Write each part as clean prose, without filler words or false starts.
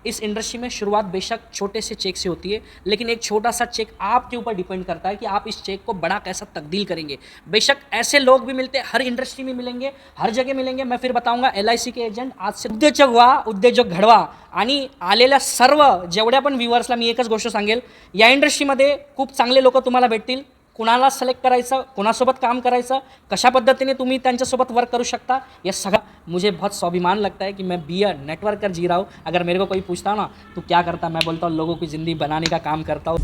इस इंडस्ट्री में शुरुआत बेशक छोटे से चेक से होती है, लेकिन एक छोटा सा चेक आपके ऊपर डिपेंड करता है कि आप इस चेक को बड़ा कैसा तब्दील करेंगे। बेशक ऐसे लोग भी मिलते हैं, हर इंडस्ट्री में मिलेंगे, हर जगह मिलेंगे। मैं फिर बताऊंगा LIC के एजंट आज से उद्योजक घडवा आणि आलेल्या सर्व जेवढ्या पण व्ह्युअर्सला मी एकच गोष्ट सांगेल, या इंडस्ट्रीमध्ये खूप चांगले लोक तुम्हाला भेटतील। कुणाला सिलेक्ट करायचं, कोणासोबत काम करायचं, कशा पद्धतीने तुम्ही त्यांच्यासोबत वर्क करू शकता, ये सगळा मुझे बहुत स्वाभिमान लगता है कि मैं बी अ नेटवर्कर जी रहा हूँ। अगर मेरे को कोई पूछता ना तो क्या करता, मैं बोलता हूँ लोगों की ज़िंदगी बनाने का काम करता हूँ।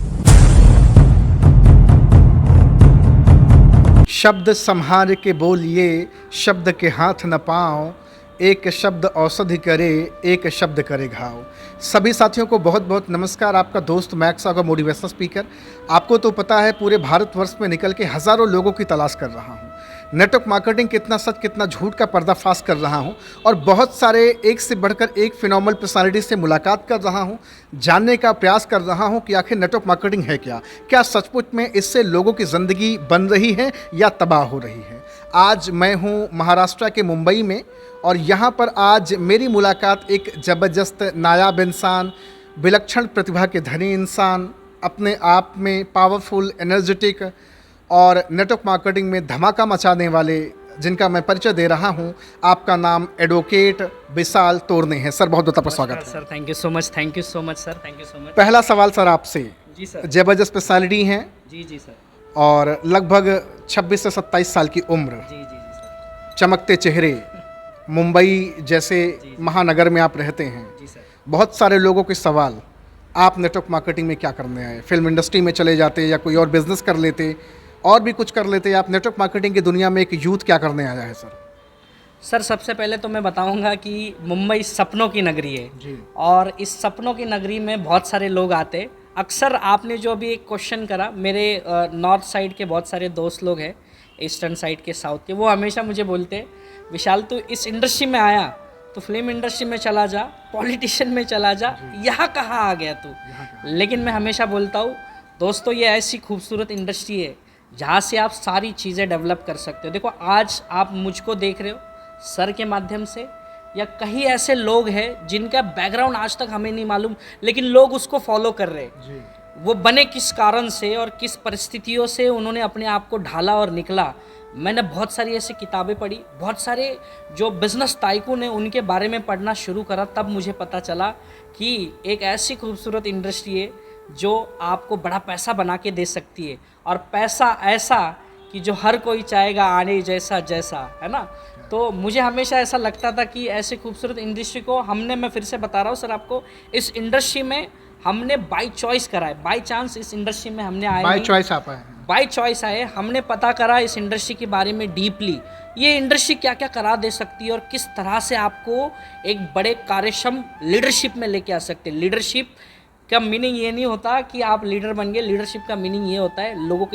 शब्द संहार के बोलिए, शब्द के हाथ न पाओ, एक शब्द औषधि करे, एक शब्द करे घाव। सभी साथियों को बहुत बहुत नमस्कार। आपका दोस्त मैक्स का मोटिवेशनल स्पीकर। आपको तो पता है पूरे भारतवर्ष में निकल के हज़ारों लोगों की तलाश कर रहा हूँ। नेटवर्क मार्केटिंग कितना सच कितना झूठ का पर्दाफाश कर रहा हूँ और बहुत सारे एक से बढ़कर एक फिनोमिनल पर्सनालिटी से मुलाकात कर रहा हूँ, जानने का प्रयास कर रहा हूँ कि आखिर नेटवर्क मार्केटिंग है क्या, क्या सचमुच में इससे लोगों की ज़िंदगी बन रही है या तबाह हो रही है। आज मैं हूँ महाराष्ट्र के मुंबई में और यहाँ पर आज मेरी मुलाकात एक ज़बरदस्त नायाब इंसान, विलक्षण प्रतिभा के धनी इंसान, अपने आप में पावरफुल, एनर्जेटिक और नेटवर्क मार्केटिंग में धमाका मचाने वाले, जिनका मैं परिचय दे रहा हूं। आपका नाम एडवोकेट विशाल तोरने है। सर बहुत बहुत आपका स्वागत है। Sir thank you so much, thank you so much sir, thank you so much. पहला सवाल सर आपसे। जी सर। जबरदस्त स्पेशलिटी है जी सर। और लगभग 26 से 27 साल की उम्र, जी सर। चमकते चेहरे, मुंबई जैसे महानगर में आप रहते हैं। जी सर। बहुत सारे लोगों के सवाल, आप नेटवर्क मार्केटिंग में क्या करने आए? फिल्म इंडस्ट्री में चले जाते या कोई और बिजनेस कर लेते और भी कुछ कर लेते, आप नेटवर्क मार्केटिंग की दुनिया में एक यूथ क्या करने आया है सर? सर सबसे पहले तो मैं बताऊंगा कि मुंबई सपनों की नगरी है जी। और इस सपनों की नगरी में बहुत सारे लोग आते। अक्सर आपने जो अभी एक क्वेश्चन करा, मेरे नॉर्थ साइड के बहुत सारे दोस्त लोग हैं, ईस्टर्न साइड के, साउथ के, वो हमेशा मुझे बोलते विशाल तू इस इंडस्ट्री में आया तो फिल्म इंडस्ट्री में चला जा, पॉलिटिशियन में चला जा, यहाँ कहाँ आ गया तू। लेकिन मैं हमेशा बोलता हूँ दोस्तों ये ऐसी खूबसूरत इंडस्ट्री है जहाँ से आप सारी चीज़ें डेवलप कर सकते हो। देखो आज आप मुझको देख रहे हो सर के माध्यम से, या कई ऐसे लोग हैं जिनका बैकग्राउंड आज तक हमें नहीं मालूम, लेकिन लोग उसको फॉलो कर रहे हैं। वो बने किस कारण से और किस परिस्थितियों से उन्होंने अपने आप को ढाला और निकला। मैंने बहुत सारी ऐसी किताबें पढ़ी, बहुत सारे जो बिजनेस टाइकून हैं उनके बारे में पढ़ना शुरू करा, तब मुझे पता चला कि एक ऐसी खूबसूरत इंडस्ट्री है जो आपको बड़ा पैसा बना के दे सकती है, और पैसा ऐसा कि जो हर कोई चाहेगा आने जैसा जैसा, है ना। तो मुझे हमेशा ऐसा लगता था कि ऐसी खूबसूरत इंडस्ट्री को हमने, मैं फिर से बता रहा हूँ सर आपको, इस इंडस्ट्री में हमने बाय चॉइस करा है। बाय चांस इस इंडस्ट्री में हमने आए, बाय चॉइस आप आए हैं? बाय चॉइस आए। हमने पता करा इस इंडस्ट्री के बारे में डीपली, ये इंडस्ट्री क्या क्या करा दे सकती है और किस तरह से आपको एक बड़े कार्यक्षम लीडरशिप में लेके आ सकते हैं। लीडरशिप का मीनिंग ये नहीं होता कि आप लीडर बन गए। लीडरशिप का मीनिंग ये होता है लोगों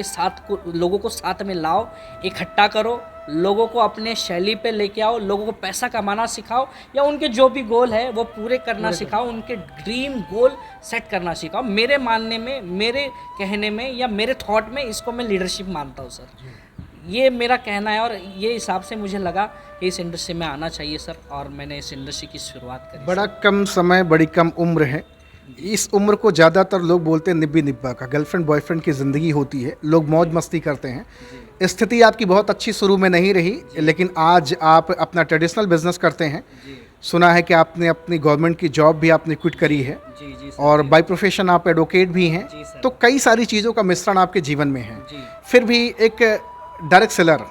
को साथ में लाओ, इकट्ठा करो, लोगों को अपने शैली पे लेके आओ, लोगों को पैसा कमाना सिखाओ, या उनके जो भी गोल है वो पूरे करना सिखाओ, उनके ड्रीम गोल सेट करना सिखाओ। मेरे मानने में, मेरे कहने में, या मेरे थॉट में इसको मैं लीडरशिप मानता हूँ सर। ये मेरा कहना है और ये हिसाब से मुझे लगा कि इस इंडस्ट्री में आना चाहिए सर, और मैंने इस इंडस्ट्री की शुरुआत करी। बड़ा कम समय, बड़ी कम उम्र है। इस उम्र को ज़्यादातर लोग बोलते हैं निब्बी निब्बा का, गर्लफ्रेंड बॉयफ्रेंड की ज़िंदगी होती है, लोग मौज मस्ती करते हैं। स्थिति आपकी बहुत अच्छी शुरू में नहीं रही, लेकिन आज आप अपना ट्रेडिशनल बिजनेस करते हैं। सुना है कि आपने अपनी गवर्नमेंट की जॉब भी आपने क्विट करी है, और बाय प्रोफेशन आप एडवोकेट भी हैं। तो कई सारी चीज़ों का मिश्रण आपके जीवन में है। फिर भी एक डायरेक्ट सेलर,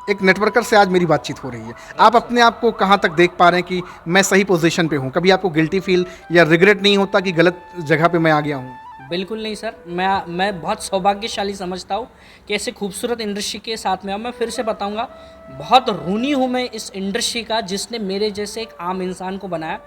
एक नेटवर्कर से आज मेरी बातचीत हो रही है। आप अपने आप को कहाँ तक देख पा रहे हैं कि मैं सही पोजीशन पे हूँ? कभी आपको गिल्टी फील या रिग्रेट नहीं होता कि गलत जगह पे मैं आ गया हूँ? बिल्कुल नहीं सर, मैं बहुत सौभाग्यशाली समझता हूँ कि ऐसे खूबसूरत इंडस्ट्री के साथ में। मैं फिर से बताऊँगा, बहुत ऋणी हूँ मैं इस इंडस्ट्री का जिसने मेरे जैसे एक आम इंसान को बनाया।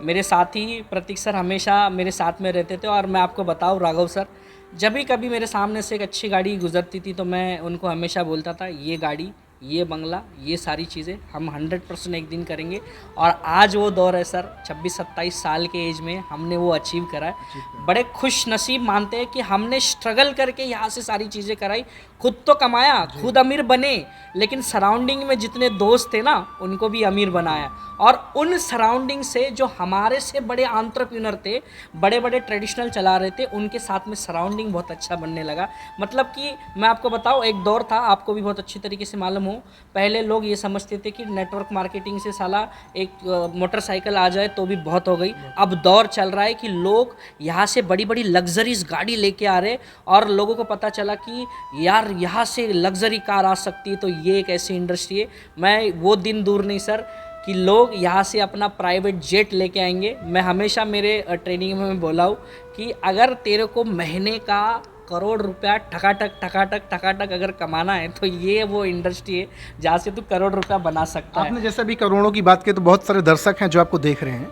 मेरे साथी प्रतीक सर हमेशा मेरे साथ में रहते थे, और मैं आपको बताऊँ राघव सर, जब भी कभी मेरे सामने से एक अच्छी गाड़ी गुजरती थी तो मैं उनको हमेशा बोलता था ये गाड़ी ये बंगला, ये सारी चीज़ें हम 100% एक दिन करेंगे। और आज वो दौर है सर, 26-27 साल के एज में हमने वो अचीव करा है। बड़े खुश नसीब मानते हैं कि हमने स्ट्रगल करके यहाँ से सारी चीज़ें कराई, खुद तो कमाया, खुद अमीर बने, लेकिन सराउंडिंग में जितने दोस्त थे ना उनको भी अमीर बनाया। और उन सराउंडिंग से जो हमारे से बड़े एंटरप्रेन्योर थे, बड़े बड़े ट्रेडिशनल चला रहे थे, उनके साथ में सराउंडिंग बहुत अच्छा बनने लगा। मतलब कि मैं आपको बताऊं, एक दौर था, आपको भी बहुत अच्छी तरीके से मालूम हो, पहले लोग ये समझते थे कि नेटवर्क मार्केटिंग से साला एक मोटरसाइकिल आ जाए तो भी बहुत हो गई। अब दौर चल रहा है कि लोग यहाँ से बड़ी बड़ी लग्जरीज गाड़ी लेके आ रहे, और लोगों को पता चला कि यार यहाँ से लग्जरी कार आ सकती है, तो ये एक ऐसी इंडस्ट्री है। मैं वो दिन दूर नहीं सर कि लोग यहाँ से अपना प्राइवेट जेट लेके आएंगे। मैं हमेशा मेरे ट्रेनिंग में बोला हूँ कि अगर तेरे को महीने का करोड़ रुपया ठकाटक अगर कमाना है तो ये वो इंडस्ट्री है जहाँ से तू करोड़ रुपया बना सकता है। आपने जैसे अभी करोड़ों की बात की, तो बहुत सारे दर्शक हैं जो आपको देख रहे हैं,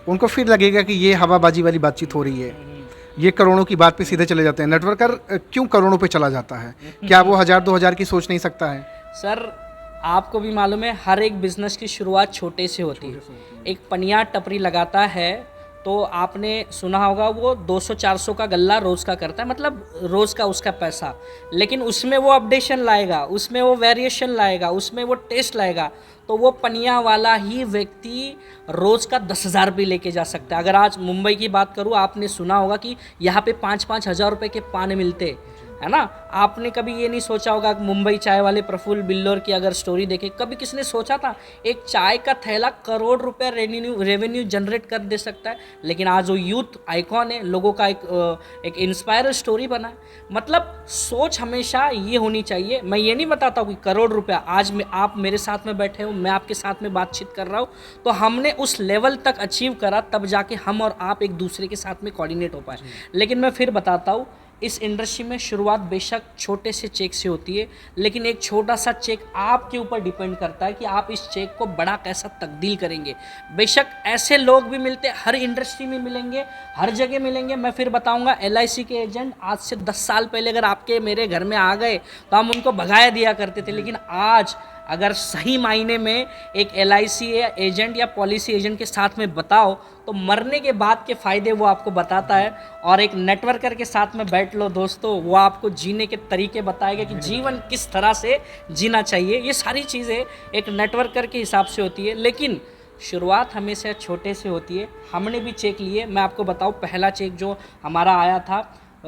उनको फिर लगेगा कि ये हवाबाजी वाली बातचीत हो रही है, ये करोड़ों की बात पे सीधे चले जाते हैं। नेटवर्कर क्यों करोड़ों पे चला जाता है? क्या वो 1000-2000 की सोच नहीं सकता है? सर आपको भी मालूम है, हर एक बिजनेस की शुरुआत छोटे से होती है। एक पनिया टपरी लगाता है तो आपने सुना होगा वो 200-400 का गल्ला रोज़ का करता है, मतलब रोज़ का उसका पैसा, लेकिन उसमें वो अपडेशन लाएगा, उसमें वो वेरिएशन लाएगा, उसमें वो टेस्ट लाएगा, तो वो पनिया वाला ही व्यक्ति रोज़ का 10,000 रुपये लेके जा सकता है। अगर आज मुंबई की बात करूँ, आपने सुना होगा कि यहाँ पे 5-5 हज़ार रुपये के पान मिलते, है ना। आपने कभी ये नहीं सोचा होगा कि मुंबई चाय वाले प्रफुल्ल बिल्लोर की अगर स्टोरी देखें, कभी किसने सोचा था एक चाय का थैला करोड़ रुपया रेवेन्यू जनरेट कर दे सकता है? लेकिन आज वो यूथ आइकॉन है, लोगों का एक इंस्पायर स्टोरी बना है। मतलब सोच हमेशा ये होनी चाहिए। मैं ये नहीं बताता हूँ कि करोड़ रुपया, आज मैं आप मेरे साथ में बैठे हो, मैं आपके साथ में बातचीत कर रहा हूँ, तो हमने उस लेवल तक अचीव करा, तब जाके हम और आप एक दूसरे के साथ में कोऑर्डिनेट हो पाए। लेकिन मैं फिर बताता हूँ, इस इंडस्ट्री में शुरुआत बेशक छोटे से चेक से होती है, लेकिन एक छोटा सा चेक आपके ऊपर डिपेंड करता है कि आप इस चेक को बड़ा कैसा तब्दील करेंगे। बेशक ऐसे लोग भी मिलते, हर इंडस्ट्री में मिलेंगे, हर जगह मिलेंगे। मैं फिर बताऊंगा, LIC के एजेंट आज से 10 साल पहले अगर आपके मेरे घर में आ गए तो हम उनको भगाया दिया करते थे, लेकिन आज अगर सही मायने में एक LIC एजेंट या पॉलिसी एजेंट के साथ में बताओ तो मरने के बाद के फ़ायदे वो आपको बताता है। और एक नेटवर्कर के साथ में बैठ लो दोस्तों, वो आपको जीने के तरीके बताएगा कि जीवन किस तरह से जीना चाहिए। ये सारी चीज़ें एक नेटवर्कर के हिसाब से होती है, लेकिन शुरुआत हमेशा छोटे से होती है। हमने भी चेक लिए, मैं आपको बताऊँ, पहला चेक जो हमारा आया था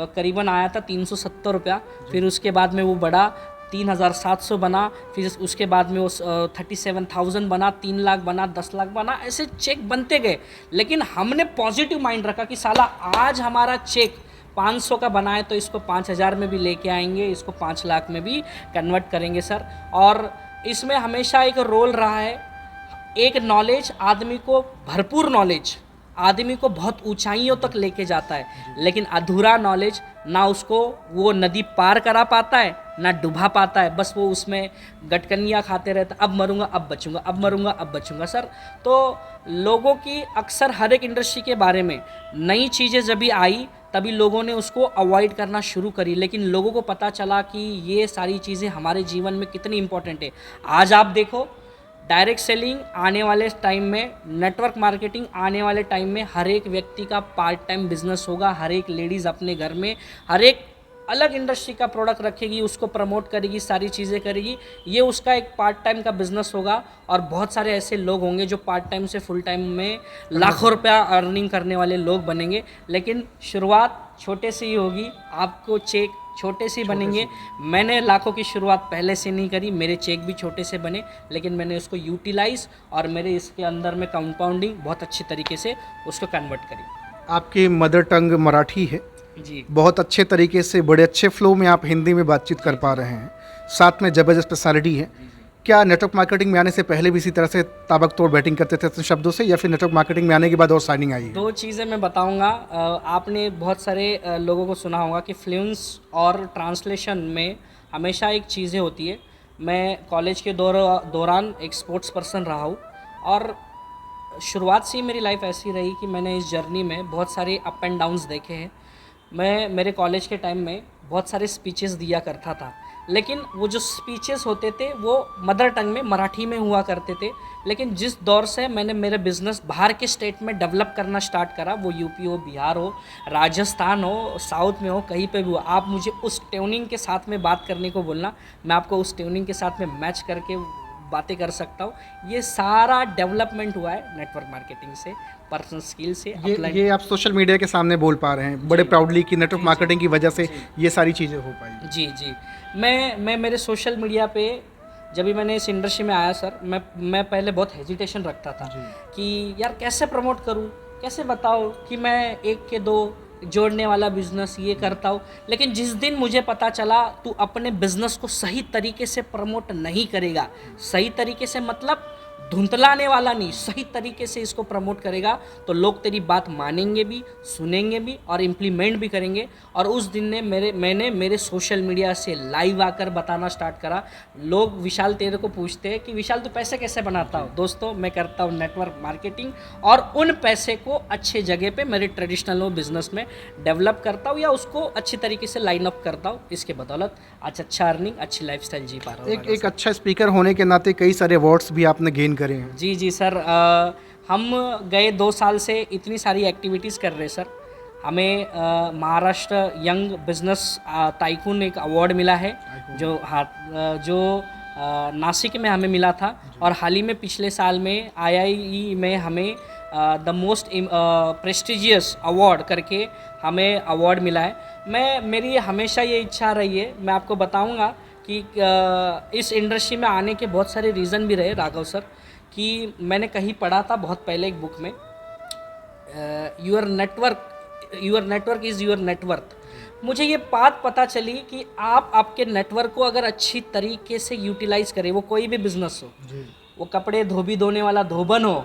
करीबन आया था 370 रुपया, फिर उसके बाद में वो बढ़ा 3,700 बना, फिर उसके बाद में वो 37,000 बना, 3 लाख बना, 10 लाख बना, ऐसे चेक बनते गए। लेकिन हमने पॉजिटिव माइंड रखा कि साला आज हमारा चेक 500 का बना है तो इसको 5,000 में भी लेके आएंगे, इसको 5 लाख में भी कन्वर्ट करेंगे सर। और इसमें हमेशा एक रोल रहा है, एक नॉलेज आदमी को, भरपूर नॉलेज आदमी को बहुत ऊंचाइयों तक लेके जाता है, लेकिन अधूरा नॉलेज ना उसको वो नदी पार करा पाता है ना डुबा पाता है। बस वो उसमें गटकनियाँ खाते रहता, अब मरूंगा अब बचूंगा, अब मरूंगा अब बचूंगा सर। तो लोगों की अक्सर हर एक इंडस्ट्री के बारे में नई चीज़ें जब भी आई तभी लोगों ने उसको अवॉइड करना शुरू करी, लेकिन लोगों को पता चला कि ये सारी चीज़ें हमारे जीवन में कितनी इंपॉर्टेंट है। आज आप देखो, डायरेक्ट सेलिंग आने वाले टाइम में, नेटवर्क मार्केटिंग आने वाले टाइम में हर एक व्यक्ति का पार्ट टाइम बिजनेस होगा। हर एक लेडीज़ अपने घर में हर एक अलग इंडस्ट्री का प्रोडक्ट रखेगी, उसको प्रमोट करेगी, सारी चीज़ें करेगी, ये उसका एक पार्ट टाइम का बिजनेस होगा। और बहुत सारे ऐसे लोग होंगे जो पार्ट टाइम से फुल टाइम में लाखों रुपया अर्निंग करने वाले लोग बनेंगे। लेकिन शुरुआत छोटे से ही होगी, आपको चेक छोटे से बनेंगे। मैंने लाखों की शुरुआत पहले से नहीं करी, मेरे चेक भी छोटे से बने, लेकिन मैंने उसको यूटिलाइज और मेरे इसके अंदर में कंपाउंडिंग बहुत अच्छी तरीके से उसको कन्वर्ट करी। आपकी मदर टंग मराठी है जी, बहुत अच्छे तरीके से, बड़े अच्छे फ्लो में आप हिंदी में बातचीत कर पा रहे हैं, साथ में ज़बरदस्त पर्सनालिटी है। क्या नेटवर्क मार्केटिंग में आने से पहले भी इसी तरह से ताबकतोड़ बैटिंग करते थे अपने शब्दों से, या फिर नेटवर्क मार्केटिंग में आने के बाद और साइनिंग आई है? दो चीज़ें मैं बताऊंगा। आपने बहुत सारे लोगों को सुना होगा कि फिल्म्स और ट्रांसलेशन में हमेशा एक चीज़ें होती है। मैं कॉलेज के दौरान एक स्पोर्ट्स पर्सन रहा हूँ, और शुरुआत से ही मेरी लाइफ ऐसी रही कि मैंने इस जर्नी में बहुत सारे अप एंड डाउन्स देखे हैं। मैं मेरे कॉलेज के टाइम में बहुत सारे स्पीचेस दिया करता था, लेकिन वो जो स्पीचेस होते थे वो मदर टंग में मराठी में हुआ करते थे। लेकिन जिस दौर से मैंने मेरे बिज़नेस बाहर के स्टेट में डेवलप करना स्टार्ट करा, वो यूपी हो, बिहार हो, राजस्थान हो, साउथ में हो, कहीं पे भी हो, आप मुझे उस ट्यूनिंग के साथ में बात करने को बोलना, मैं आपको उस ट्यूनिंग के साथ में मैच करके बातें कर सकता हूँ। ये सारा डेवलपमेंट हुआ है नेटवर्क मार्केटिंग से, पर्सनल स्किल से। ये आप सोशल मीडिया के सामने बोल पा रहे हैं बड़े प्राउडली कि नेटवर्क मार्केटिंग की वजह से ये सारी चीज़ें हो पाई। जी जी, मैं मेरे सोशल मीडिया पे जब भी मैंने इस इंडस्ट्री में आया सर, मैं पहले बहुत हेजिटेशन रखता था कि यार कैसे प्रमोट करूं, कैसे बताओ कि मैं एक के दो जोड़ने वाला बिजनेस ये करता हूँ। लेकिन जिस दिन मुझे पता चला तू अपने बिजनेस को सही तरीके से प्रमोट नहीं करेगा, सही तरीके से मतलब धुंधलाने वाला नहीं, सही तरीके से इसको प्रमोट करेगा, तो लोग तेरी बात मानेंगे भी, सुनेंगे भी और इम्प्लीमेंट भी करेंगे। और उस दिन ने मैंने मेरे सोशल मीडिया से लाइव आकर बताना स्टार्ट करा। लोग विशाल तेरे को पूछते हैं कि विशाल तू पैसे कैसे बनाता हो। दोस्तों, मैं करता हूँ नेटवर्क मार्केटिंग और उन पैसे को अच्छे जगह पे मेरे ट्रेडिशनल बिजनेस में डेवलप करता हूँ या उसको अच्छी तरीके से लाइन अप करता हूँ। इसके बदौलत आज अच्छा अर्निंग, अच्छी लाइफस्टाइल जी पा रहा हूँ। एक अच्छा स्पीकर होने के नाते कई सारे अवार्ड्स भी आपने गेन करे हैं। जी जी सर, हम गए 2 साल से इतनी सारी एक्टिविटीज़ कर रहे हैं सर। हमें महाराष्ट्र यंग बिजनेस टाइकून एक अवार्ड मिला है जो नासिक में हमें मिला था। और हाल ही में पिछले साल में IIE में हमें द मोस्ट प्रेस्टिजियस अवार्ड करके हमें अवार्ड मिला है। मेरी हमेशा ये इच्छा रही है, मैं आपको बताऊंगा कि इस इंडस्ट्री में आने के बहुत सारे रीज़न भी रहे राघव सर। कि मैंने कहीं पढ़ा था बहुत पहले एक बुक में, your network is your net worth. मुझे ये बात पता चली कि आप आपके नेटवर्क को अगर अच्छी तरीके से यूटिलाइज करें, वो कोई भी बिजनेस हो, वो कपड़े धोबी धोने वाला धोबन हो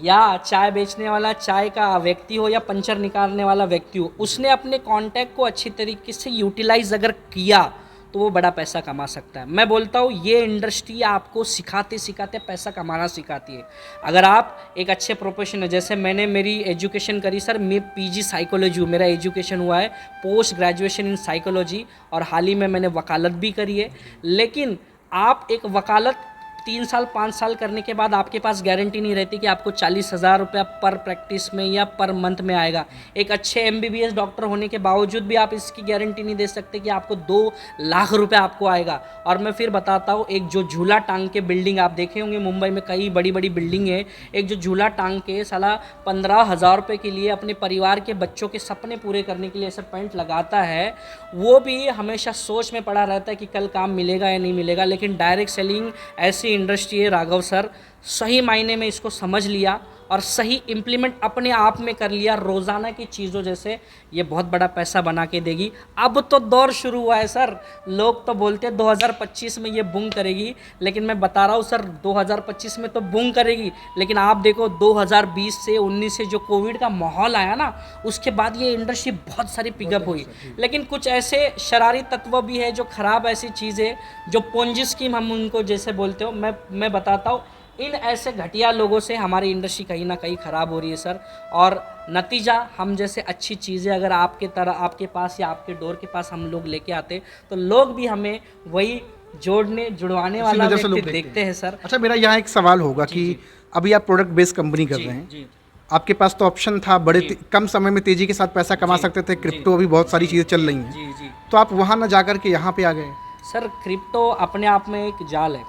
या चाय बेचने वाला चाय का व्यक्ति हो या पंचर निकालने वाला व्यक्ति हो, उसने अपने कॉन्टैक्ट को अच्छी तरीके से यूटिलाइज अगर किया तो वो बड़ा पैसा कमा सकता है। मैं बोलता हूँ ये इंडस्ट्री आपको सिखाते सिखाते पैसा कमाना सिखाती है। अगर आप एक अच्छे प्रोफेशन है, जैसे मैंने मेरी एजुकेशन करी सर, मैं PG साइकोलॉजी, मेरा एजुकेशन हुआ है पोस्ट ग्रेजुएशन इन साइकोलॉजी, और हाल ही में मैंने वकालत भी करी है। लेकिन आप एक वकालत 3 साल 5 साल करने के बाद आपके पास गारंटी नहीं रहती कि आपको 40,000 रुपया पर प्रैक्टिस में या पर मंथ में आएगा। एक अच्छे MBBS डॉक्टर होने के बावजूद भी आप इसकी गारंटी नहीं दे सकते कि आपको 2 लाख रुपया आपको आएगा। और मैं फिर बताता हूँ, एक जो झूला टांग के बिल्डिंग आप देखे होंगे मुंबई में, कई बड़ी बड़ी बिल्डिंग है, एक जो झूला टांग के साला 15,000 रुपये के लिए अपने परिवार के बच्चों के सपने पूरे करने के लिए ऐसा पेंट लगाता है, वो भी हमेशा सोच में पड़ा रहता है कि कल काम मिलेगा या नहीं मिलेगा। लेकिन डायरेक्ट सेलिंग ऐसी इंडस्ट्री है राघव सर, सही मायने में इसको समझ लिया और सही इम्प्लीमेंट अपने आप में कर लिया रोज़ाना की चीज़ों जैसे, ये बहुत बड़ा पैसा बना के देगी। अब तो दौर शुरू हुआ है सर, लोग तो बोलते हैं 2025 में ये बूम करेगी, लेकिन मैं बता रहा हूँ सर 2025 में तो बूम करेगी, लेकिन आप देखो 2020 से 19 से जो कोविड का माहौल आया ना, उसके बाद ये इंडस्ट्री बहुत सारी पिकअप हुई। लेकिन कुछ ऐसे शरारी तत्व भी है जो ख़राब ऐसी चीज़ है, जो पोंजी स्कीम हम उनको जैसे बोलते हो, मैं बताता हूँ, इन ऐसे घटिया लोगों से हमारी इंडस्ट्री कहीं ना कहीं ख़राब हो रही है सर। और नतीजा, हम जैसे अच्छी चीज़ें अगर आपके पास या आपके डोर के पास हम लोग लेके आते, तो लोग भी हमें वही जुड़वाने वाला व्यक्ति देखते हैं सर। अच्छा, मेरा यहाँ एक सवाल होगा कि अभी आप प्रोडक्ट बेस्ड कंपनी कर रहे हैं, आपके पास तो ऑप्शन था, बड़े कम समय में तेज़ी के साथ पैसा कमा सकते थे, क्रिप्टो अभी बहुत सारी चीज़ें चल रही हैं, तो आप वहाँ ना जा कर के यहाँ पे आ गए। सर क्रिप्टो अपने आप में एक जाल है।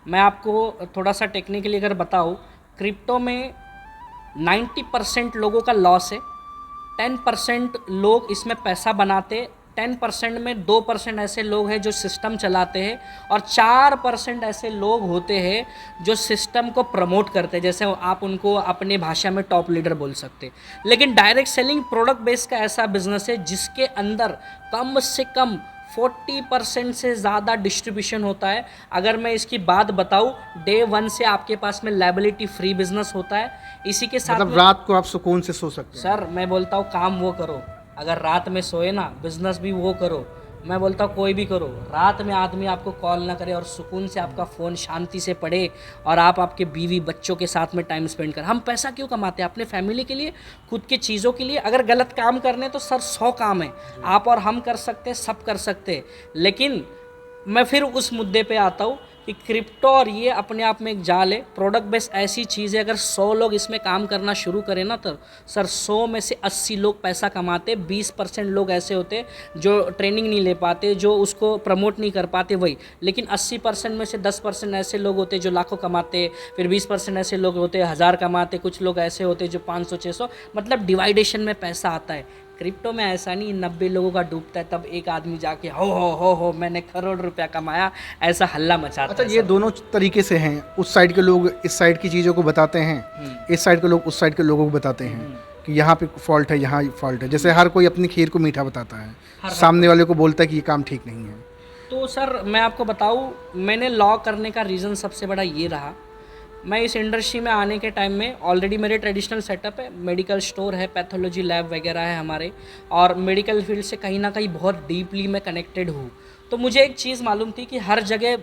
मैं आपको थोड़ा सा टेक्निकली अगर बताऊँ, क्रिप्टो में 90% लोगों का लॉस है, 10% लोग इसमें पैसा बनाते, 10% में 2% ऐसे लोग हैं जो सिस्टम चलाते हैं, और 4% ऐसे लोग होते हैं जो सिस्टम को प्रमोट करते हैं, जैसे आप उनको अपने भाषा में टॉप लीडर बोल सकते। लेकिन डायरेक्ट सेलिंग प्रोडक्ट बेस का ऐसा बिजनेस है जिसके अंदर कम से कम 40% से ज़्यादा डिस्ट्रीब्यूशन होता है। अगर मैं इसकी बात बताऊँ, डे 1 से आपके पास में लायबिलिटी फ्री बिजनेस होता है। इसी के साथ मतलब रात को आप सुकून से सो सकते हैं। सर मैं बोलता हूँ काम वो करो, अगर रात में सोए ना, बिजनेस भी वो करो। मैं बोलता हूँ कोई भी करो, रात में आदमी आपको कॉल ना करे और सुकून से आपका फ़ोन शांति से पड़े और आप आपके बीवी बच्चों के साथ में टाइम स्पेंड करें। हम पैसा क्यों कमाते हैं? अपने फैमिली के लिए, खुद की चीज़ों के लिए। अगर गलत काम करने तो सर 100 काम है, आप और हम कर सकते, सब कर सकते, लेकिन मैं फिर उस मुद्दे पे आता हूँ कि क्रिप्टो और ये अपने आप में एक जाल है। प्रोडक्ट बेस ऐसी चीज़ है, अगर 100 लोग इसमें काम करना शुरू करें ना, तो सर 100 में से 80 लोग पैसा कमाते, 20% लोग ऐसे होते जो ट्रेनिंग नहीं ले पाते, जो उसको प्रमोट नहीं कर पाते वही। लेकिन 80% में से 10% ऐसे लोग होते जो लाखों कमाते, फिर 20% ऐसे लोग होते 1000 कमाते, कुछ लोग ऐसे होते जो 500-600, मतलब डिवाइडेशन में पैसा आता है। क्रिप्टो में ऐसा नहीं, 90 लोगों का डूबता है तब एक आदमी जाके हो मैंने करोड़ रुपया कमाया, ऐसा हल्ला मचाता अच्छा, है। ये दोनों तरीके से हैं, उस साइड के लोग इस साइड की चीज़ों को बताते हैं, इस साइड के लोग उस साइड के लोगों को बताते हैं कि यहाँ पे फॉल्ट है, यहाँ फॉल्ट है। जैसे हर कोई अपनी खीर को मीठा बताता है, सामने वाले को बोलता है कि ये काम ठीक नहीं है। तो सर मैं आपको बताऊँ, मैंने लॉ करने का रीज़न सबसे बड़ा ये रहा, मैं इस इंडस्ट्री में आने के टाइम में ऑलरेडी मेरे ट्रेडिशनल सेटअप है, मेडिकल स्टोर है, पैथोलॉजी लैब वगैरह है हमारे, और मेडिकल फील्ड से कहीं ना कहीं बहुत डीपली मैं कनेक्टेड हूँ। तो मुझे एक चीज़ मालूम थी कि हर जगह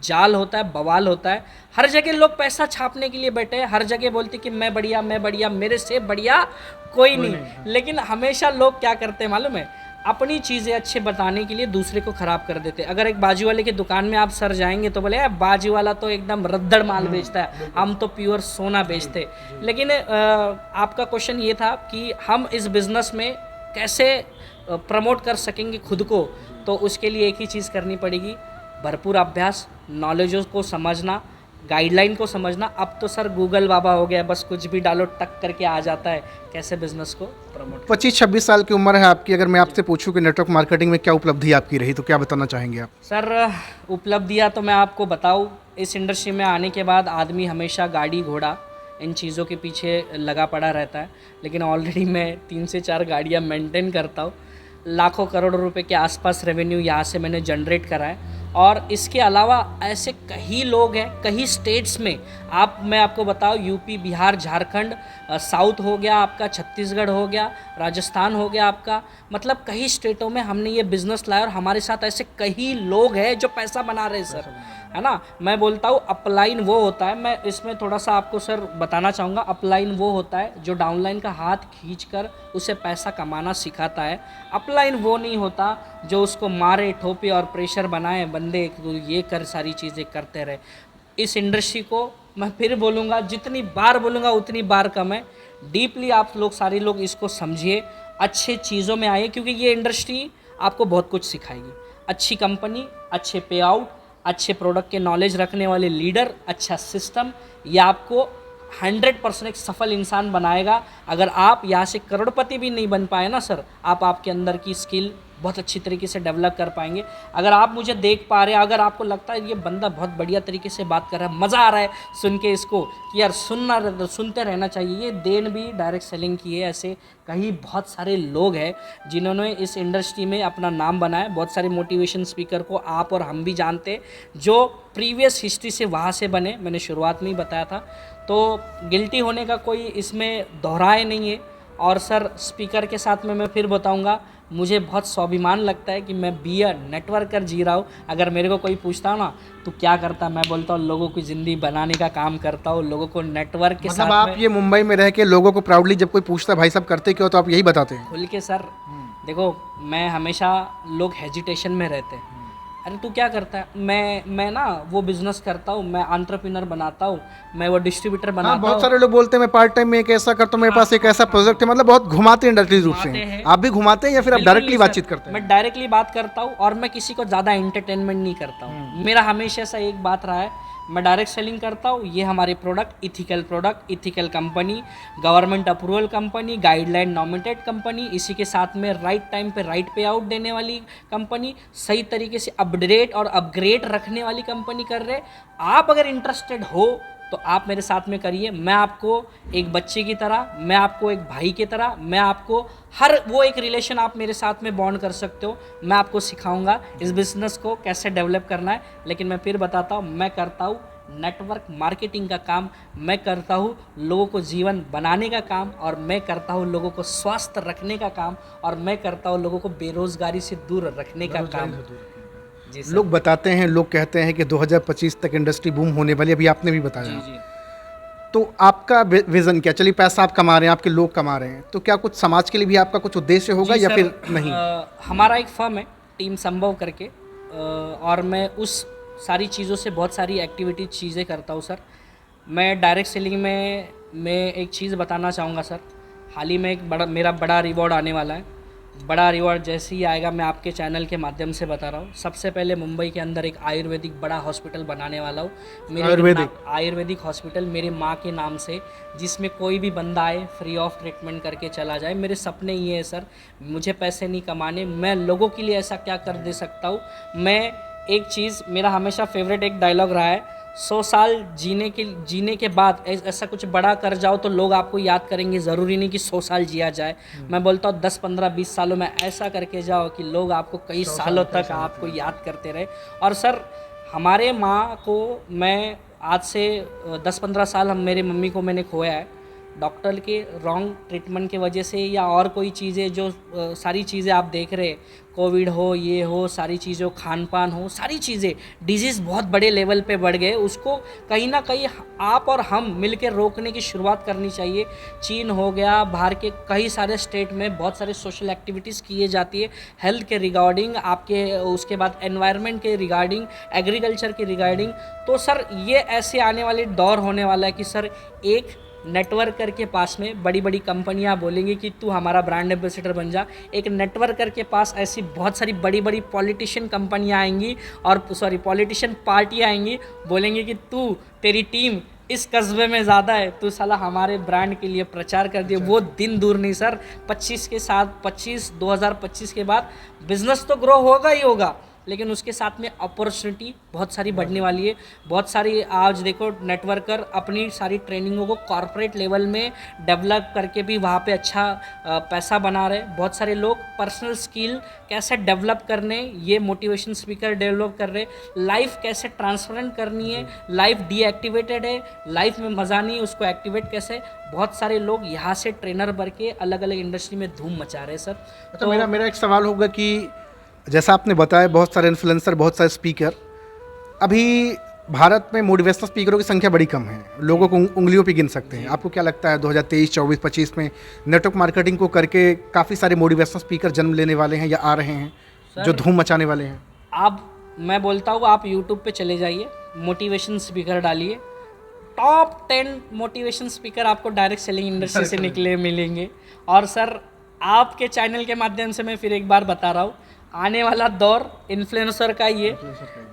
जाल होता है, बवाल होता है, हर जगह लोग पैसा छापने के लिए बैठे हैं, हर जगह बोलते कि मैं बढ़िया, मेरे से बढ़िया कोई नहीं। लेकिन हमेशा लोग क्या करते हैं मालूम है, अपनी चीज़ें अच्छे बताने के लिए दूसरे को ख़राब कर देते। अगर एक बाजू वाले की दुकान में आप सर जाएंगे तो बोले बाजू वाला तो एकदम रद्दड़ माल बेचता है, हम तो प्योर सोना बेचते। लेकिन आपका क्वेश्चन ये था कि हम इस बिज़नेस में कैसे प्रमोट कर सकेंगे खुद को, तो उसके लिए एक ही चीज़ करनी पड़ेगी, भरपूर अभ्यास, नॉलेजों को समझना, गाइडलाइन को समझना। अब तो सर गूगल बाबा हो गया, बस कुछ भी डालो टक करके आ जाता है कैसे बिजनेस को प्रमोट। 25-26 साल की उम्र है आपकी, अगर मैं आपसे पूछूं कि नेटवर्क मार्केटिंग में क्या उपलब्धि आपकी रही तो क्या बताना चाहेंगे आप? सर उपलब्धियाँ तो मैं आपको बताऊँ, इस इंडस्ट्री में आने के बाद आदमी हमेशा गाड़ी घोड़ा इन चीज़ों के पीछे लगा पड़ा रहता है, लेकिन ऑलरेडी मैं 3 से 4 गाड़ियाँ मेंटेन करता हूँ। लाखों करोड़ों रुपए के आसपास रेवेन्यू यहाँ से मैंने जनरेट करा है। और इसके अलावा ऐसे कई लोग हैं कई स्टेट्स में, मैं आपको बताऊँ, यूपी, बिहार, झारखंड, साउथ हो गया आपका, छत्तीसगढ़ हो गया, राजस्थान हो गया आपका, मतलब कई स्टेटों में हमने ये बिज़नेस लाया और हमारे साथ ऐसे कई लोग हैं जो पैसा बना रहे हैं सर, है ना। मैं बोलता हूँ अपलाइन वो होता है, मैं इसमें थोड़ा सा आपको सर बताना चाहूँगा, अपलाइन वो होता है जो डाउनलाइन का हाथ खींचकर उसे पैसा कमाना सिखाता है। अपलाइन वो नहीं होता जो उसको मारे ठोपे और प्रेशर बनाए बंदे ये कर, सारी चीज़ें करते रहे। इस इंडस्ट्री को मैं फिर बोलूँगा, जितनी बार बोलूँगा उतनी बार कम है। डीपली आप लोग सारे लोग इसको समझिए, अच्छे चीज़ों में आइए, क्योंकि ये इंडस्ट्री आपको बहुत कुछ सिखाएगी। अच्छी कंपनी, अच्छे पे आउट, अच्छे प्रोडक्ट के नॉलेज रखने वाले लीडर, अच्छा सिस्टम, ये आपको 100% एक सफल इंसान बनाएगा। अगर आप यहाँ से करोड़पति भी नहीं बन पाए ना सर, आप आपके अंदर की स्किल बहुत अच्छी तरीके से डेवलप कर पाएंगे। अगर आप मुझे देख पा रहे हैं, अगर आपको लगता है ये बंदा बहुत बढ़िया तरीके से बात कर रहा है, मज़ा आ रहा है सुन के इसको कि यार सुनते रहना चाहिए, ये देन भी डायरेक्ट सेलिंग की है। ऐसे कई बहुत सारे लोग हैं जिन्होंने इस इंडस्ट्री में अपना नाम बनाया। बहुत सारे मोटिवेशन स्पीकर को आप और हम भी जानते हैं जो प्रीवियस हिस्ट्री से वहाँ से बने, मैंने शुरुआत में ही बताया था। तो गिल्टी होने का कोई इसमें दोहराए नहीं है। और सर स्पीकर के साथ में मैं फिर बताऊंगा, मुझे बहुत स्वाभिमान लगता है कि मैं नेटवर्कर जी रहा हूँ। अगर मेरे को कोई पूछता हो ना तो क्या करता, मैं बोलता हूँ लोगों की ज़िंदगी बनाने का काम करता हूँ, लोगों को नेटवर्क के मतलब साथ आप में ये मुंबई में रह के लोगों को प्राउडली जब कोई पूछता है भाई साहब करते क्यों, तो आप यही बताते हैं? खुल के सर देखो, मैं हमेशा लोग हेजिटेशन में रहते हैं, अरे तू क्या करता है, मैं ना वो बिजनेस करता हूँ, मैं एंटरप्रेन्योर बनाता हूँ, मैं वो डिस्ट्रीब्यूटर बनाता हूँ। बहुत सारे लोग बोलते हैं मैं पार्ट टाइम में एक ऐसा करता हूँ, मेरे पास एक ऐसा प्रोजेक्ट है, मतलब बहुत घुमाते हैं इंडस्ट्री रूप से। आप भी घुमाते हैं या फिर आप डायरेक्टली बातचीत करते हैं? मैं डायरेक्टली बात करता हूँ और मैं किसी को ज़्यादा एंटरटेनमेंट नहीं करता हूँ। मेरा हमेशा से एक बात रहा है, मैं डायरेक्ट सेलिंग करता हूँ। ये हमारे product ethical company, government approval company, guideline nominated company, इसी के साथ में राइट टाइम पे राइट पे आउट देने वाली कंपनी, सही तरीके से अपडेट और अपग्रेड रखने वाली कंपनी कर रहे। आप अगर इंटरेस्टेड हो तो आप मेरे साथ में करिए। मैं आपको एक बच्चे की तरह, मैं आपको एक भाई की तरह, मैं आपको हर वो एक रिलेशन आप मेरे साथ में बॉन्ड कर सकते हो। मैं आपको सिखाऊंगा इस बिज़नेस को कैसे डेवलप करना है। लेकिन मैं फिर बताता हूँ, मैं करता हूँ नेटवर्क मार्केटिंग का काम, मैं करता हूँ लोगों को जीवन बनाने का काम, और मैं करता हूँ लोगों को स्वस्थ रखने का काम, और मैं करता हूँ लोगों को बेरोज़गारी से दूर रखने का काम। लोग बताते हैं, लोग कहते हैं कि 2025 तक इंडस्ट्री बूम होने वाली, अभी आपने भी बताया। जी। तो आपका विजन क्या? चलिए पैसा आप कमा रहे हैं, आपके लोग कमा रहे हैं, तो क्या कुछ समाज के लिए भी आपका कुछ उद्देश्य होगा या फिर नहीं? हमारा एक फर्म है टीम संभव करके, और मैं उस सारी चीज़ों से बहुत सारी एक्टिविटी चीज़ें करता हूँ सर। मैं डायरेक्ट सेलिंग में मैं एक चीज़ बताना चाहूँगा सर। हाल ही में एक मेरा बड़ा रिवॉर्ड आने वाला है। बड़ा रिवॉर्ड जैसे ही आएगा मैं आपके चैनल के माध्यम से बता रहा हूँ। सबसे पहले मुंबई के अंदर एक आयुर्वेदिक बड़ा हॉस्पिटल बनाने वाला हूँ। आयुर्वेदिक हॉस्पिटल मेरी माँ के नाम से, जिसमें कोई भी बंदा आए फ्री ऑफ ट्रीटमेंट करके चला जाए। मेरे सपने ये है सर, मुझे पैसे नहीं कमाने, मैं लोगों के लिए ऐसा क्या कर दे सकता हूँ। मैं एक चीज़, मेरा हमेशा फेवरेट एक डायलॉग रहा है, 100 साल जीने के बाद ऐसा कुछ बड़ा कर जाओ तो लोग आपको याद करेंगे। ज़रूरी नहीं कि 100 साल जिया जाए। मैं बोलता हूँ 10, 15, 20 सालों में ऐसा करके जाओ कि लोग आपको कई सालों तक आपको याद करते रहे। और सर हमारे माँ को मैं आज से 10-15 साल मेरे मम्मी को मैंने खोया है डॉक्टर के रॉन्ग ट्रीटमेंट की वजह से, या और कोई चीज़ें जो सारी चीज़ें आप देख रहे, कोविड हो, ये हो, सारी चीज़ों, खान पान हो, सारी चीज़ें, डिजीज़ बहुत बड़े लेवल पे बढ़ गए। उसको कहीं ना कहीं आप और हम मिलकर रोकने की शुरुआत करनी चाहिए। चीन हो गया, बाहर के कई सारे स्टेट में बहुत सारे सोशल एक्टिविटीज़ किए जाती है हेल्थ के रिगार्डिंग, आपके उसके बाद एनवायरनमेंट के रिगार्डिंग, एग्रीकल्चर के रिगार्डिंग। तो सर ये ऐसे आने वाले दौर होने वाला है कि सर एक नेटवर्कर के पास में बड़ी बड़ी कंपनियां बोलेंगी कि तू हमारा ब्रांड एम्बेसडर बन जा। एक नेटवर्कर के पास ऐसी बहुत सारी बड़ी बड़ी पॉलिटिशियन कंपनियां आएंगी और पॉलिटिशियन पार्टियां आएंगी, बोलेंगे कि तू, तेरी टीम इस कस्बे में ज़्यादा है, तू साला हमारे ब्रांड के लिए प्रचार कर दिए। वो दिन दूर नहीं सर। 2025 के बाद बिजनेस तो ग्रो होगा ही होगा, लेकिन उसके साथ में अपॉर्चुनिटी बहुत सारी बढ़ने वाली है। बहुत सारी आज देखो नेटवर्कर अपनी सारी ट्रेनिंगों को कॉर्पोरेट लेवल में डेवलप करके भी वहाँ पे अच्छा पैसा बना रहे। बहुत सारे लोग पर्सनल स्किल कैसे डेवलप करने, ये मोटिवेशन स्पीकर डेवलप कर रहे। लाइफ कैसे ट्रांसपेरेंट करनी है, लाइफ डीएक्टिवेटेड है, लाइफ में मज़ा नहीं, उसको एक्टिवेट कैसे। बहुत सारे लोग यहाँ से ट्रेनर बन के अलग अलग इंडस्ट्री में धूम मचा रहे हैं सर। तो मेरा एक सवाल होगा कि जैसा आपने बताया बहुत सारे इन्फ्लुएंसर, बहुत सारे स्पीकर, अभी भारत में मोटिवेशनल स्पीकरों की संख्या बड़ी कम है, लोगों को उंगलियों पे गिन सकते हैं। आपको क्या लगता है 2023, 24, 25 में नेटवर्क मार्केटिंग को करके काफ़ी सारे मोटिवेशनल स्पीकर जन्म लेने वाले हैं या आ रहे हैं जो धूम मचाने वाले हैं? मैं बोलता हूँ आप यूट्यूब पे चले जाइए, मोटिवेशन स्पीकर डालिए, टॉप 10 मोटिवेशन स्पीकर आपको डायरेक्ट सेलिंग इंडस्ट्री से निकले मिलेंगे। और सर आपके चैनल के माध्यम से मैं फिर एक बार बता रहा हूँ, आने वाला दौर इन्फ्लुएंसर का ही है,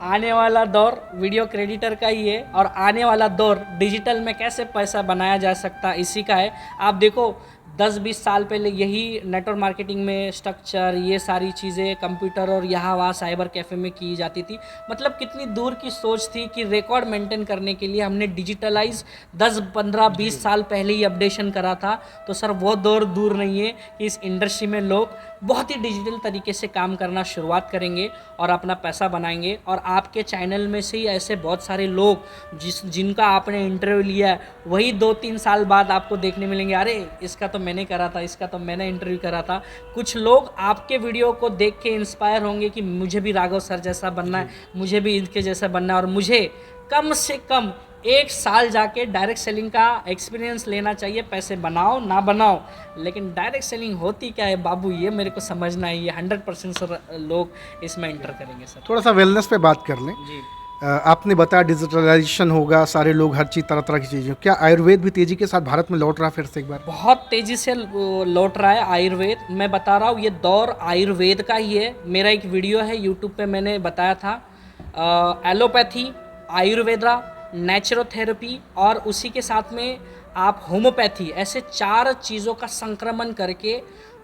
आने वाला दौर वीडियो क्रेडिटर का ही है, और आने वाला दौर डिजिटल में कैसे पैसा बनाया जा सकता इसी का है। आप देखो 10-20 साल पहले यही नेटवर्क मार्केटिंग में स्ट्रक्चर, ये सारी चीज़ें कंप्यूटर और यहाँ वहाँ साइबर कैफ़े में की जाती थी। मतलब कितनी दूर की सोच थी कि रिकॉर्ड मेंटेन करने के लिए हमने डिजिटलाइज 10-15-20 साल पहले ही अपडेशन करा था। तो सर वो दौर दूर नहीं है कि इस इंडस्ट्री में लोग बहुत ही डिजिटल तरीके से काम करना शुरुआत करेंगे और अपना पैसा बनाएंगे। और आपके चैनल में से ही ऐसे बहुत सारे लोग जिनका आपने इंटरव्यू लिया है, वही 2-3 साल बाद आपको देखने मिलेंगे, अरे इसका तो मैंने करा था, इसका तो मैंने इंटरव्यू करा था। कुछ लोग आपके वीडियो को देख के इंस्पायर होंगे कि मुझे भी राघव सर जैसा बनना है, मुझे भी इनके जैसा बनना है, और मुझे कम से कम 1 साल जाके डायरेक्ट सेलिंग का एक्सपीरियंस लेना चाहिए। पैसे बनाओ ना बनाओ, लेकिन डायरेक्ट सेलिंग होती क्या है बाबू, ये मेरे को समझना है। ये 100% सर लोग इसमें एंटर करेंगे सर। थोड़ा सा वेलनेस पे बात कर लें जी। आपने बताया डिजिटलाइजेशन होगा, सारे लोग हर चीज़, तरह तरह की चीज़ें, क्या आयुर्वेद भी तेज़ी के साथ भारत में लौट रहा है फिर से एक बार? बहुत तेज़ी से लौट रहा है आयुर्वेद। मैं बता रहा हूँ ये दौर आयुर्वेद का ही है। मेरा एक वीडियो है यूट्यूब पे, मैंने बताया था एलोपैथी, आयुर्वेदा, नेचुरोथेरेपी और उसी के साथ में आप होम्योपैथी, ऐसे 4 चीज़ों का संक्रमण करके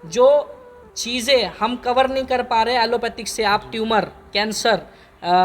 जो चीज़ें हम कवर नहीं कर पा रहे एलोपैथिक से, आप ट्यूमर, कैंसर,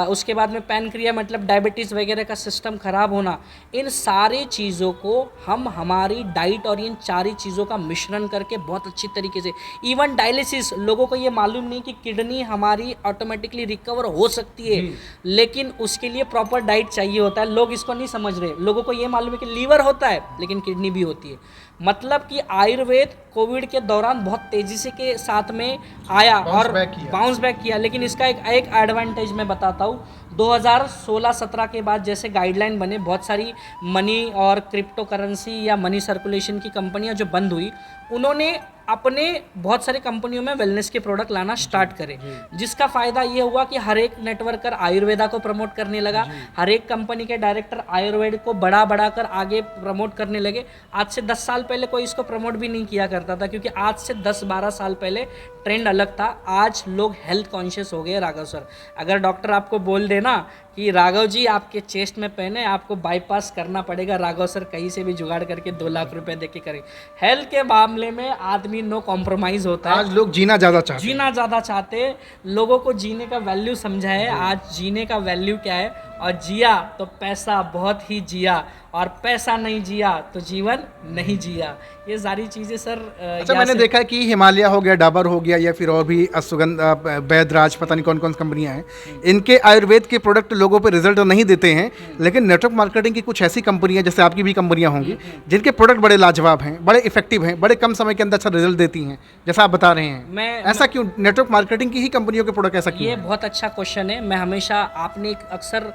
उसके बाद में पैनक्रिया मतलब डायबिटीज़ वगैरह का सिस्टम ख़राब होना, इन सारी चीज़ों को हम हमारी डाइट और इन 4 चीज़ों का मिश्रण करके बहुत अच्छी तरीके से, इवन डायलिसिस, लोगों को ये मालूम नहीं कि किडनी हमारी ऑटोमेटिकली रिकवर हो सकती है, लेकिन उसके लिए प्रॉपर डाइट चाहिए होता है। लोग इसको नहीं समझ रहे। लोगों को ये मालूम है कि लीवर होता है लेकिन किडनी भी होती है। मतलब कि आयुर्वेद कोविड के दौरान बहुत तेज़ी से के साथ में आया और बाउंस बैक किया। लेकिन इसका एक एडवांटेज मैं बताता हूँ, 2016-17 के बाद जैसे गाइडलाइन बने, बहुत सारी मनी और क्रिप्टो करेंसी या मनी सर्कुलेशन की कंपनियां जो बंद हुई, उन्होंने अपने बहुत सारी कंपनियों में वेलनेस के प्रोडक्ट लाना स्टार्ट करे, जिसका फ़ायदा ये हुआ कि हर एक नेटवर्कर आयुर्वेदा को प्रमोट करने लगा, हर एक कंपनी के डायरेक्टर आयुर्वेद को बढ़ा कर आगे प्रमोट करने लगे। आज से 10 साल पहले कोई इसको प्रमोट भी नहीं किया करता था, क्योंकि आज से 10-12 साल पहले ट्रेंड अलग था। आज लोग हेल्थ कॉन्शियस हो गए राघव सर। अगर डॉक्टर आपको बोल देना कि राघव जी आपके चेस्ट में पहने, आपको बाईपास करना पड़ेगा, राघव सर कहीं से भी जुगाड़ करके 2 लाख रुपए दे के करें। हेल्थ के मामले में आदमी नो कॉम्प्रोमाइज़ होता है। आज लोग जीना ज़्यादा चाहते हैं। लोगों को जीने का वैल्यू समझा है। आज जीने का वैल्यू क्या है, और जिया तो पैसा बहुत ही जिया, और पैसा नहीं जिया तो जीवन नहीं जिया। ये सारी चीज़ें सर अच्छा, मैंने देखा है कि हिमालय हो गया, डाबर हो गया, या फिर और भी सुगंध बैदराज, पता नहीं कौन कौन सी कंपनियां हैं, इनके आयुर्वेद के प्रोडक्ट लोगों पे रिजल्ट नहीं देते हैं, लेकिन नेटवर्क मार्केटिंग की कुछ ऐसी कंपनियां, जैसे आपकी भी कंपनियां होंगी, जिनके प्रोडक्ट बड़े लाजवाब हैं, बड़े इफेक्टिव हैं, बड़े कम समय के अंदर अच्छा रिजल्ट देती हैं, जैसा आप बता रहे हैं। ऐसा क्यों नेटवर्क मार्केटिंग की ही कंपनियों के प्रोडक्ट ऐसा क्यों? ये बहुत अच्छा क्वेश्चन है। मैं हमेशा, आपने अक्सर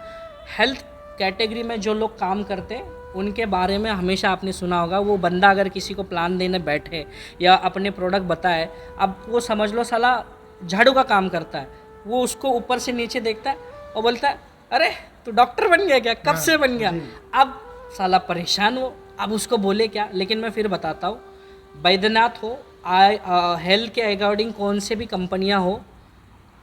हेल्थ कैटेगरी में जो लोग काम करते हैं उनके बारे में हमेशा आपने सुना होगा। वो बंदा अगर किसी को प्लान देने बैठे या अपने प्रोडक्ट बताए, अब वो समझ लो साला झाड़ू का काम करता है, वो उसको ऊपर से नीचे देखता है और बोलता है अरे तू डॉक्टर बन गया क्या, कब से बन गया। अब साला परेशान हो, अब उसको बोले क्या। लेकिन मैं फिर बताता हूँ, बैद्यनाथ हो, हेल्थ के अकॉर्डिंग कौन से भी कंपनियाँ हो,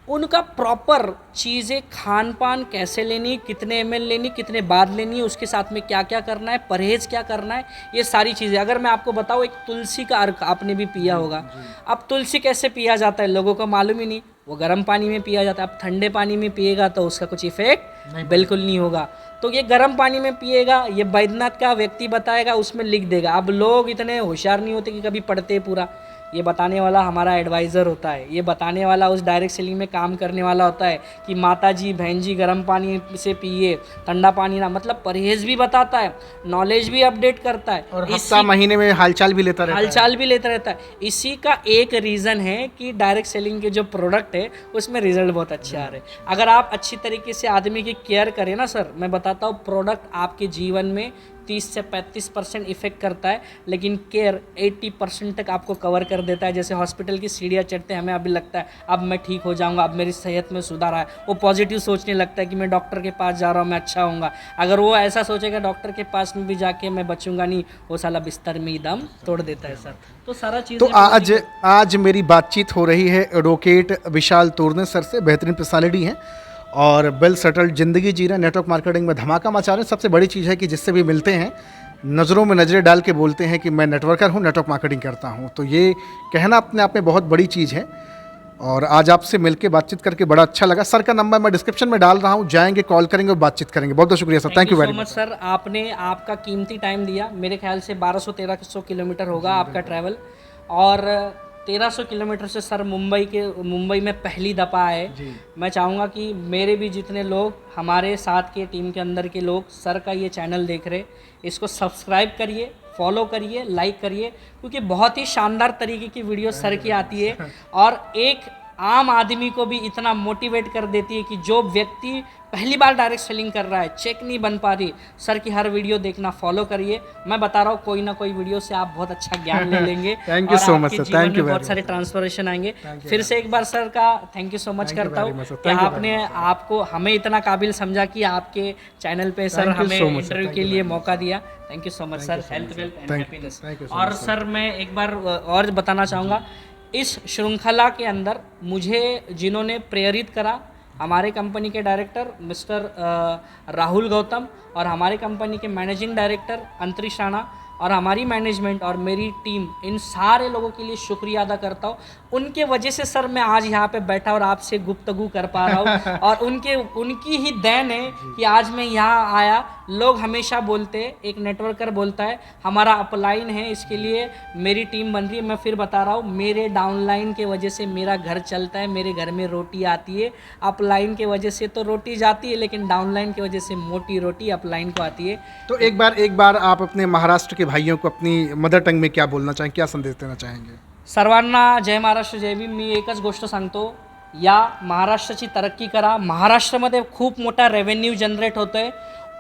उनका प्रॉपर चीज़ें, खान पान कैसे लेनी, कितने ml लेनी, कितने बाद लेनी है, उसके साथ में क्या क्या करना है, परहेज़ क्या करना है, ये सारी चीज़ें। अगर मैं आपको बताऊँ, एक तुलसी का अर्क आपने भी पिया होगा। अब तुलसी कैसे पिया जाता है लोगों को मालूम ही नहीं। वो गर्म पानी में पिया जाता है। अब ठंडे पानी में पिएगा तो उसका कुछ इफेक्ट बिल्कुल नहीं होगा। तो ये गर्म पानी में पिएगा, ये बैद्यनाथ का व्यक्ति बताएगा, उसमें लिख देगा। अब लोग इतने होशियार नहीं होते कि कभी पढ़ते पूरा। ये बताने वाला हमारा एडवाइज़र होता है, ये बताने वाला उस डायरेक्ट सेलिंग में काम करने वाला होता है कि माता जी बहन जी गर्म पानी से पिए, ठंडा पानी ना, मतलब परहेज़ भी बताता है, नॉलेज भी अपडेट करता है, और हफ्ता महीने में हालचाल भी लेता रहता है। इसी का एक रीज़न है कि डायरेक्ट सेलिंग के जो प्रोडक्ट है उसमें रिजल्ट बहुत अच्छे आ रहे हैं। अगर आप अच्छी तरीके से आदमी की केयर करें ना सर, मैं बताता हूँ, प्रोडक्ट आपके जीवन में 30 से 35% इफेक्ट करता है, लेकिन केयर 80% तक आपको कवर कर देता है। जैसे हॉस्पिटल की सीढ़ियाँ चढ़ते हैं, हमें अभी लगता है अब मैं ठीक हो जाऊंगा, अब मेरी सेहत में सुधार आया, वो पॉजिटिव सोचने लगता है कि मैं डॉक्टर के पास जा रहा हूँ, मैं अच्छा होऊंगा। अगर वो ऐसा सोचेगा डॉक्टर के पास में भी जाके मैं बचूंगा नहीं, वो साला बिस्तर में ही दम तोड़ देता है सर। तो सारा चीज़। तो आज मेरी बातचीत हो रही है एडवोकेट विशाल तोरने सर से, बेहतरीन पर्सनालिटी हैं और वेल सेटल्ड ज़िंदगी जी रहे हैं, नेटवर्क मार्केटिंग में धमाका मचा रहे हैं। सबसे बड़ी चीज़ है कि जिससे भी मिलते हैं नज़रों में नज़रें डाल के बोलते हैं कि मैं नेटवर्कर हूँ, नेटवर्क मार्केटिंग करता हूँ। तो ये कहना अपने आप में बहुत बड़ी चीज़ है, और आज आपसे मिलके बातचीत करके बड़ा अच्छा लगा। सर का नंबर मैं डिस्क्रिप्शन में डाल रहा हूँ, जाएंगे, कॉल करेंगे और बातचीत करेंगे। बहुत बहुत शुक्रिया sir, thank you very much sir. आपने आपका कीमती टाइम दिया। मेरे ख्याल से 1200-1300 किलोमीटर होगा आपका ट्रैवल, और 1300 किलोमीटर से सर मुंबई में पहली दफ़ा आए। मैं चाहूँगा कि मेरे भी जितने लोग हमारे साथ के टीम के अंदर के लोग सर का ये चैनल देख रहे, इसको सब्सक्राइब करिए, फॉलो करिए, लाइक करिए, क्योंकि बहुत ही शानदार तरीके की वीडियो सर की आती है और एक आम आदमी को भी इतना मोटिवेट कर देती है कि जो व्यक्ति पहली बार डायरेक्ट सेलिंग कर रहा है, चेक नहीं बन पा रही, सर की हर वीडियो देखना, फॉलो करिए। मैं बता रहा हूँ, कोई ना कोई वीडियो से आप बहुत अच्छा ज्ञान ले लेंगे। Thank you so much sir, thank you. बहुत सारे ट्रांसफॉर्मेशन आएंगे। फिर से एक बार सर का थैंक यू सो मच करता हूँ कि आपने आपको हमें इतना काबिल समझा कि आपके चैनल पे सर हमें इंटरव्यू के लिए मौका दिया। Thank you so much sir. Health wealth and happiness. और सर मैं एक बार और बताना चाहूँगा, इस श्रृंखला के अंदर मुझे जिन्होंने प्रेरित करा, हमारे कंपनी के डायरेक्टर मिस्टर राहुल गौतम, और हमारे कंपनी के मैनेजिंग डायरेक्टर अंतरिक्ष राणा, और हमारी मैनेजमेंट और मेरी टीम, इन सारे लोगों के लिए शुक्रिया अदा करता हूँ। उनके वजह से सर मैं आज यहाँ पे बैठा और आपसे गुफ्तगू कर पा रहा हूँ और उनकी ही देन है कि आज मैं यहाँ आया। लोग हमेशा बोलते हैं, एक नेटवर्कर बोलता है हमारा अपलाइन है, इसके लिए मेरी टीम बन रही है। मैं फिर बता रहा हूँ, मेरे डाउनलाइन के वजह से मेरा घर चलता है, मेरे घर में रोटी आती है। अपलाइन के वजह से तो रोटी जाती है, लेकिन डाउनलाइन की वजह से मोटी रोटी अपलाइन को आती है। तो एक बार आप अपने महाराष्ट्र के भाइयों को अपनी मदर टंग में क्या बोलना चाहेंगे, क्या संदेश देना चाहेंगे? सर्वांना जय महाराष्ट्र, जय भीम। मी एकच गोष्ट सांगतो, या महाराष्ट्राची तरक्की करा. महाराष्ट्रामध्ये खूप मोठा रेव्हेन्यू जनरेट होतो आहे.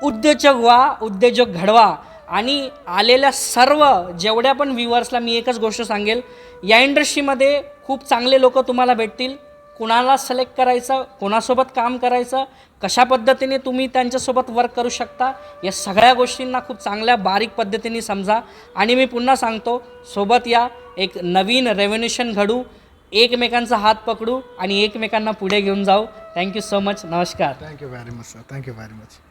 उद्योजक व्हा, उद्योजक घडवा. आणि आलेल्या सर्व जेवढ्या पण व्ह्युअर्सला मी एकच गोष्ट सांगेल, या इंडस्ट्रीमध्ये खूप चांगले लोक तुम्हाला भेटतील. कुणाला सिलेक्ट करायचं, कोणासोबत काम करायचं, कशा पद्धतीने तुम्ही त्यांच्यासोबत वर्क करू शकता, या सगळ्या गोष्टींना खूप चांगल्या बारीक पद्धतीने समजा. आणि मी पुन्हा सांगतो, सोबत या, एक नवीन रेव्होल्यूशन घडू, एकमेकांचा हात पकडू आणि एकमेकांना पुढे घेऊन जाऊ. Thank you so much. नमस्कार. Thank you very much sir, thank you very much.